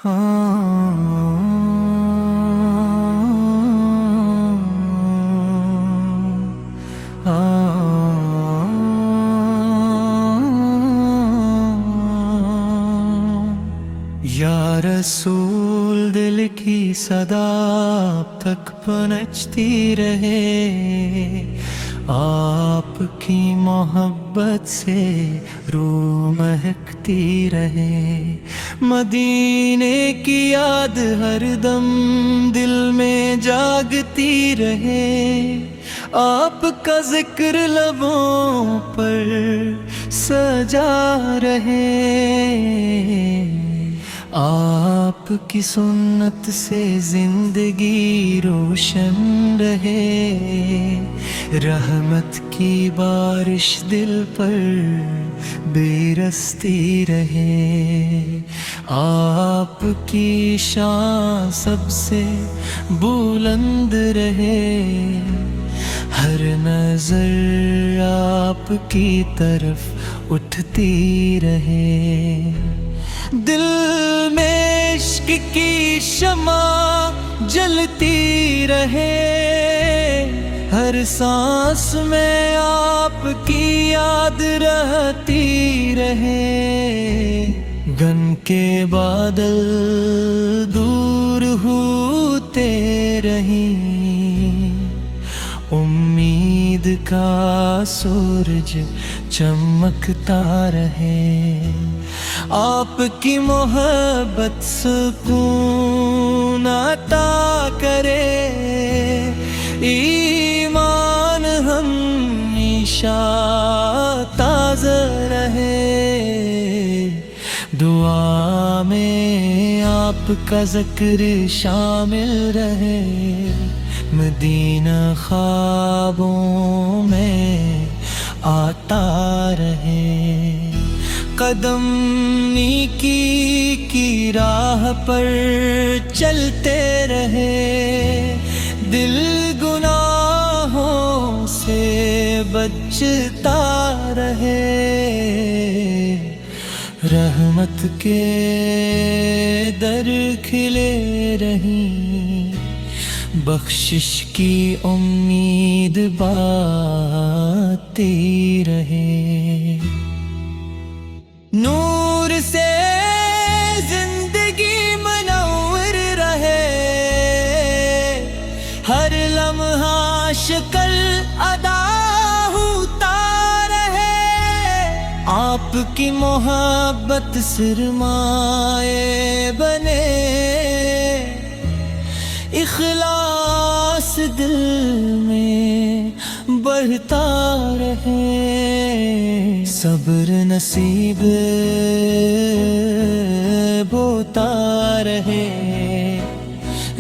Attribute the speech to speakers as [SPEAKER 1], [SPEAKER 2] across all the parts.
[SPEAKER 1] یا رسول دل کی صدا آپ تک پہنچتی رہے، آپ کی محبت سے روح مہکتی رہے، مدینے کی یاد ہر دم دل میں جاگتی رہے، آپ کا ذکر لبوں پر سجا رہے، آپ کی سنت سے زندگی روشن رہے، رحمت کی بارش دل پر برستی رہے، آپ کی شان سب سے بلند رہے، ہر نظر آپ کی طرف اٹھتی رہے، دل میں عشق کی شمع جلتی رہے، ہر سانس میں آپ کی یاد رہتی رہے، غم کے بادل دور ہوتے رہیں، امید کا سورج چمکتا رہے، آپ کی محبت سکون عطا کرے، ایمان ہمیشہ تازہ رہے، دعا میں آپ کا ذکر شامل رہے، مدینہ خوابوں میں آتا رہے، قدم نیکی کی راہ پر چلتے رہے، دل گناہوں سے بچتا رہے، رحمت کے در کھلے رہیں، بخشش کی امید باتی رہے، نور سے زندگی منور رہے، ہر لمحہ شکل ادا ہوتا رہے، آپ کی محبت سرمایہ بنے، اخلاص دل میں بڑھتا رہے، صبر نصیب بوتا رہے،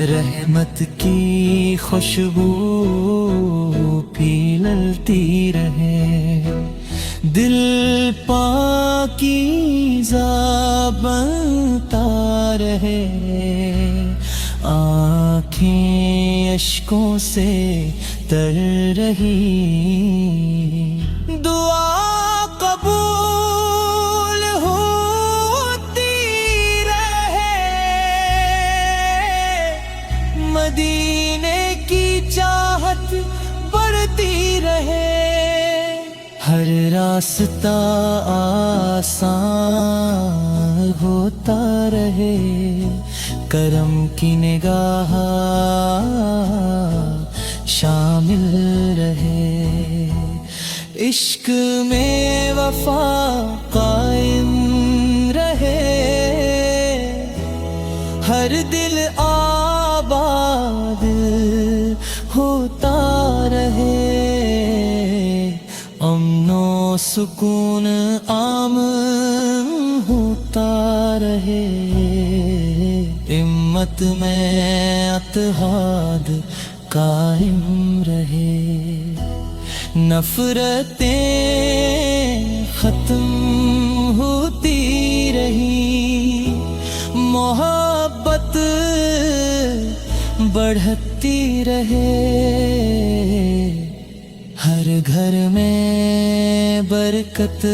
[SPEAKER 1] رحمت کی خوشبو پھیلتی رہے، دل پاکیزہ بنتا رہے، آنکھیں اشکوں سے تر رہی، دعا قبول ہوتی رہے، مدینے کی چاہت بڑھتی رہے، ہر راستہ آسان ہوتا رہے، کرم کی نگاہ شامل رہے، عشق میں وفا قائم رہے، ہر دل آباد ہوتا رہے، امن و سکون عام ہوتا رہے، امت میں اتحاد قائم رہے، نفرتیں ختم ہوتی رہی، محبت بڑھتی رہے، ہر گھر میں برکت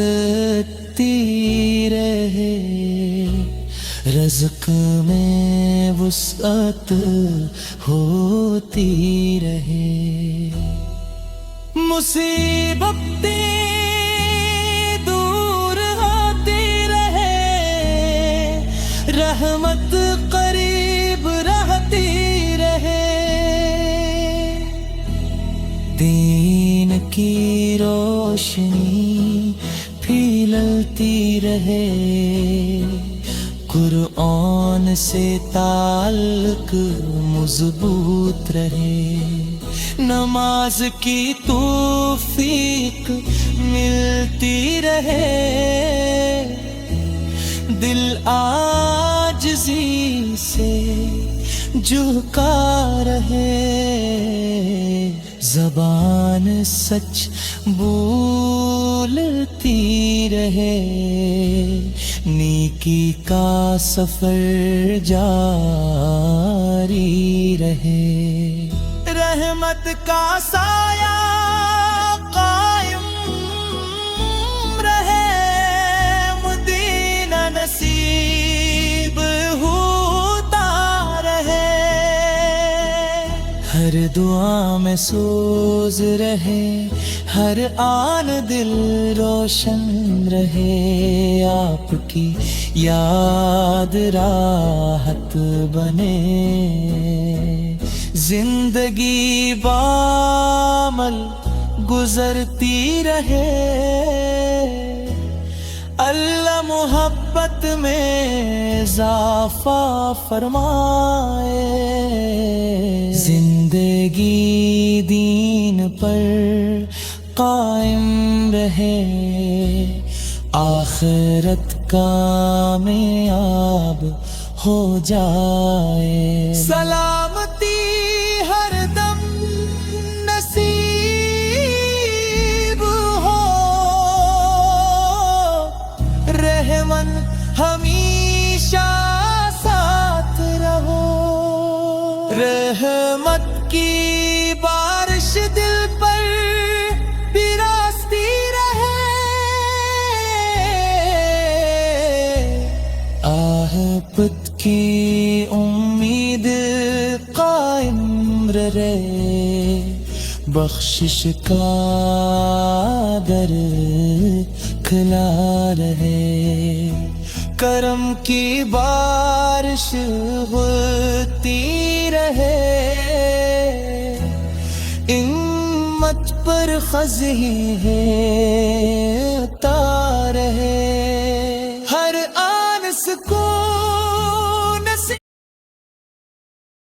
[SPEAKER 1] رہے، رزق میں وسعت ہوتی رہے، مصیبتیں دور ہوتی رہے، رحمت قریب رہتی رہے، دین کی روشنی پھیلتی رہے، قرآن سے تعلق مضبوط رہے، نماز کی توفیق ملتی رہے، دل عاجزی سے جھکا رہے، زبان سچ بولتی رہے، نیکی کا سفر جاری رہے، رحمت کا سایہ قائم رہے، مدینہ نصیب ہوتا رہے، ہر دعا میں سوز رہے، ہر آن دل روشن رہے، آپ کی یاد راحت بنے، زندگی بعمل گزرتی رہے، اللہ محبت میں اضافہ فرمائے، زندگی دین پر قائم رہے، آخرت کامیاب ہو جائے، سلامتی ہر دم نصیب ہو، رحمن ہمیشہ ساتھ رہو، رحمت کی بارش دل پر برستی رہے، آہپت کی امید قائم رہے، بخشش کا در کھلا رہے، کرم کی بارش ہوتی رہے، امت پر خزیں ہے عطا رہے،